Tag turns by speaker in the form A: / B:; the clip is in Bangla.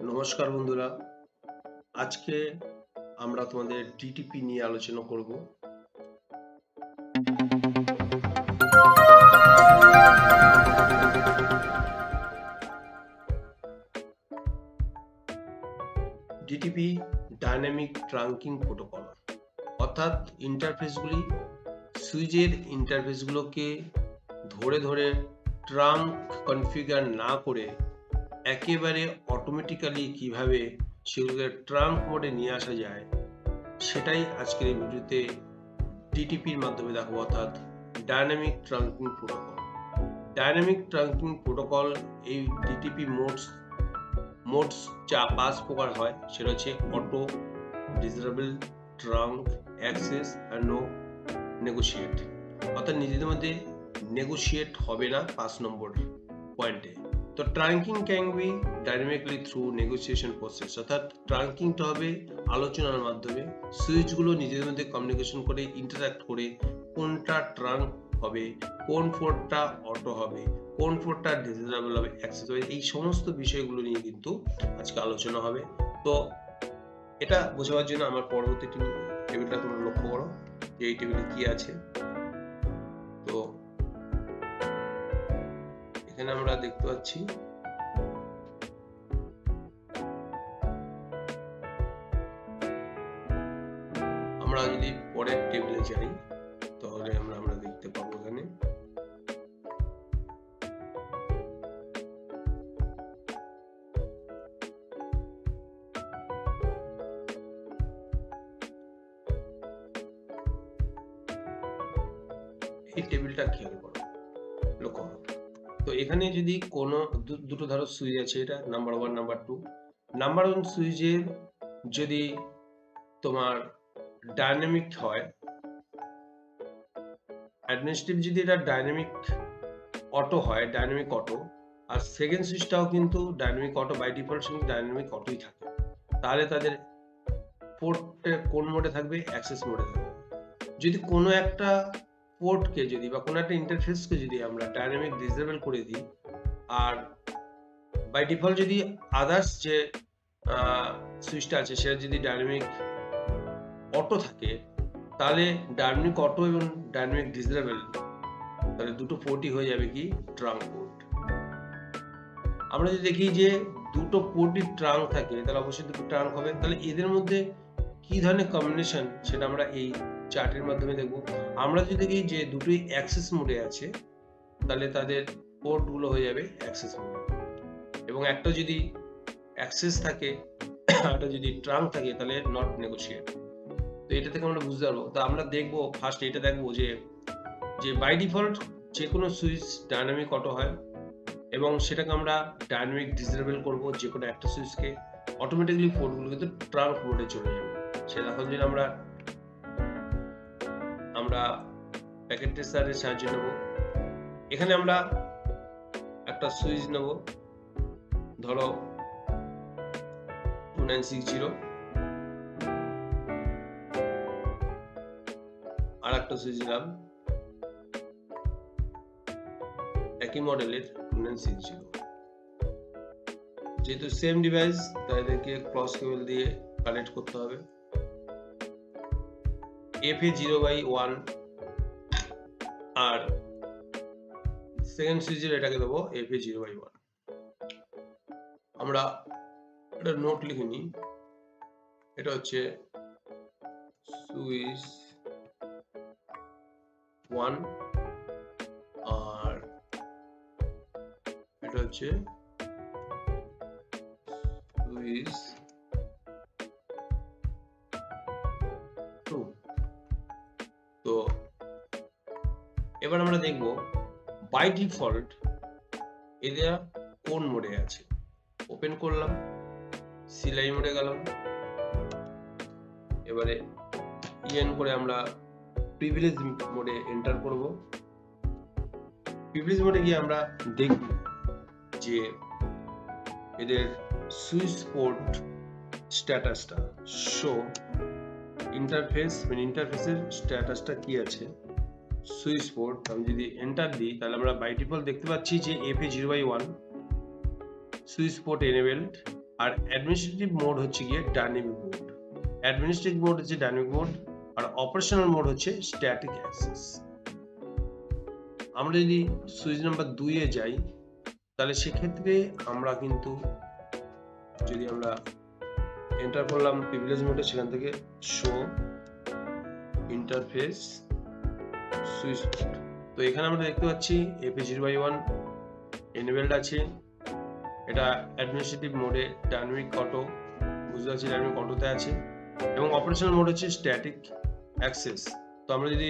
A: নমস্কার বন্ধুরা, আজকে আমরা তোমাদের ডিটিপি নিয়ে আলোচনা করব। ডিটিপি ডাইনামিক ট্রাঙ্কিং প্রোটোকল, অর্থাৎ ইন্টারফেসগুলি সুইচের ইন্টারফেসগুলোকে ধরে ধরে ট্রাঙ্ক কনফিগার না করে একেবারে অটোমেটিক্যালি কিভাবে সেগুলোকে ট্রাঙ্ক মোডে নিয়ে আসা যায় সেটাই আজকের এই ভিডিওতে ডিটিপির মাধ্যমে দেখাবো, অর্থাৎ dynamic trunking protocol. Dynamic trunking protocol এই ডিটিপি মোডস যা 5 প্রকার হয়, সেটা হচ্ছে অটো, ডিসেবল, ট্রাঙ্ক, অ্যাক্সেস আর নো নেগোশিয়েট। অর্থাৎ নিজেদের মধ্যে নেগোশিয়েট হবে না 5 নম্বর পয়েন্টে। তো trunking can be dynamically through negotiation process, অর্থাৎ ট্রাঙ্কিংটা হবে আলোচনার মাধ্যমে। সুইচগুলো নিজেদের মধ্যে কমিউনিকেশন করে ইন্টারঅ্যাক্ট করে কোনটা ট্রাঙ্ক হবে, কোন পোর্টটা অটো হবে, কোন পোর্টটা ডিসেবল হবে, অ্যাক্সেস হবে, এই সমস্ত বিষয়গুলো নিয়ে কিন্তু আজকে আলোচনা হবে। তো এটা বোঝাবার জন্য আমার পরবর্তী টেবিলটা তোমরা লক্ষ্য করো যে এই টেবিলে কি আছে। তো এখানে আমরা দেখতে পাচ্ছি আমরা যদি পরের টেবিলে যাই তাহলে আমরা দেখতে পাবো এখানে এই টেবিলটা খেয়াল করো, লক্ষ্য করো। তো এখানে যদি কোনো দুটো ধরো সুইচ আছে, এটা নাম্বার 1 নাম্বার 2। নাম্বার 1 সুইচের যদি তোমার ডাইনামিক হয়, অ্যাডমিনিস্ট্রেটিভ যদি এটা ডাইনামিক অটো হয়, ডাইনামিক অটো, আর সেকেন্ড সুইচটাও কিন্তু dynamic auto, by default dynamic অটোই থাকে, তাহলে তাদের পোর্টে কোন মোডে থাকবে? অ্যাক্সেস মোডে থাকবে। যদি কোনো একটা পোর্টকে যদি বা কোনো একটা ইন্টারফেসকে যদি আমরা ডাইনামিক ডিসেবল করে দিই, আর বাই ডিফল্ট যদি আদার্স যে সুইচটা আছে সেটা যদি ডাইনামিক অটো থাকে, তাহলে ডাইনামিক অটো এবং ডাইনামিক ডিসেবল, তাহলে দুটো পোর্টই হয়ে যাবে কি? Trunk port. আমরা যদি দেখি যে দুটো পোর্টই ট্রাঙ্ক থাকে, তাহলে অবশ্যই দুটো ট্রাঙ্ক হবে। তাহলে এদের মধ্যে কি ধরনের কম্বিনেশন সেটা আমরা এই চার্টের মাধ্যমে দেখব। আমরা যদি দেখি যে দুটোই অ্যাক্সেস মোডে আছে, তাহলে তাদের পোর্ট গুলো হয়ে যাবে অ্যাক্সেস মোডে, এবং একটা যদি অ্যাক্সেস থাকে একটা যদি ট্রাঙ্ক থাকে, তাহলে নট নেগোশিয়েট। তো এটা থেকে আমরা বুঝতে পারবো। তো আমরা দেখবো, ফার্স্ট এটা দেখবো যে বাই ডিফল্ট যে কোনো সুইচ ডাইনামিক অটো হয়, এবং সেটাকে আমরা ডাইনামিক ডিসেবল করব যে কোনো একটা সুইচকে, অটোমেটিক্যালি পোর্টগুলো কিন্তু ট্রাঙ্ক মোডে চলে যাবে। সেটা এখন যদি আমরা প্যাকেট ট্রেসারের সাহায্য নেব। এখানে আমরা একটা সুইচ নেব, ধরো 2960, আর একটা সুইচ নিলাম একই মডেলের 2960। যেহেতু সেম ডিভাইস, তাই এদেরকে ক্রস কেবল দিয়ে কানেক্ট করতে হবে। FA0/1 আর সেকেন্ড সুইচের এটাকে দেবো FA0/1। আমরা একটা নোট লিখে নিই, এটা হচ্ছে সুইচ 1 আর এটা হচ্ছে সুইচ 2। তো এবার আমরা দেখব বাই ডিফল্ট এরা কোন মোডে আছে। ওপেন করলাম, সিলাই মোডে গেলাম, এবারে ইএন করে আমরা প্রিভিলেজ মোডে এন্টার করব। প্রিভিলেজ মোডে গিয়ে আমরা দেখব যে এদের সুইচ পোর্ট স্ট্যাটাসটা শো ইন্টারফেস, মানে ইন্টারফেসের স্ট্যাটাসটা কি আছে। সুইচ পোর্ট আমি যদি এন্টার দিই, তাহলে আমরা বাই ডিফল্ট দেখতে পাচ্ছি যে FA0/1 সুইচ পোর্ট এনেবলড, আর অ্যাডমিনিস্ট্রেটিভ মোড হচ্ছে গিয়ে ডাইনামিক মোড। অ্যাডমিনিস্ট্রেটিভ মোড হচ্ছে ডাইনামিক মোড, আর অপারেশনাল মোড হচ্ছে স্ট্যাটিক অ্যাক্সেস। আমরা যদি সুইচ নাম্বার 2 এ যাই, তাহলে সেক্ষেত্রে আমরা কিন্তু যদি আমরা এন্টার করলাম প্রিভিলেজ মোডে, সেখান থেকে শো ইন্টারফেস সুইচ মোড। তো এখানে আমরা দেখতে পাচ্ছি AP0x1 এনেবলড আছে। এটা অ্যাডমিনিস্ট্রেটিভ মোডে ডাইনামিক অটো, বুঝতে পারছি ডাইনামিক অটোতে আছে, এবং অপারেশনাল মোড হচ্ছে স্ট্যাটিক অ্যাক্সেস। তো আমরা যদি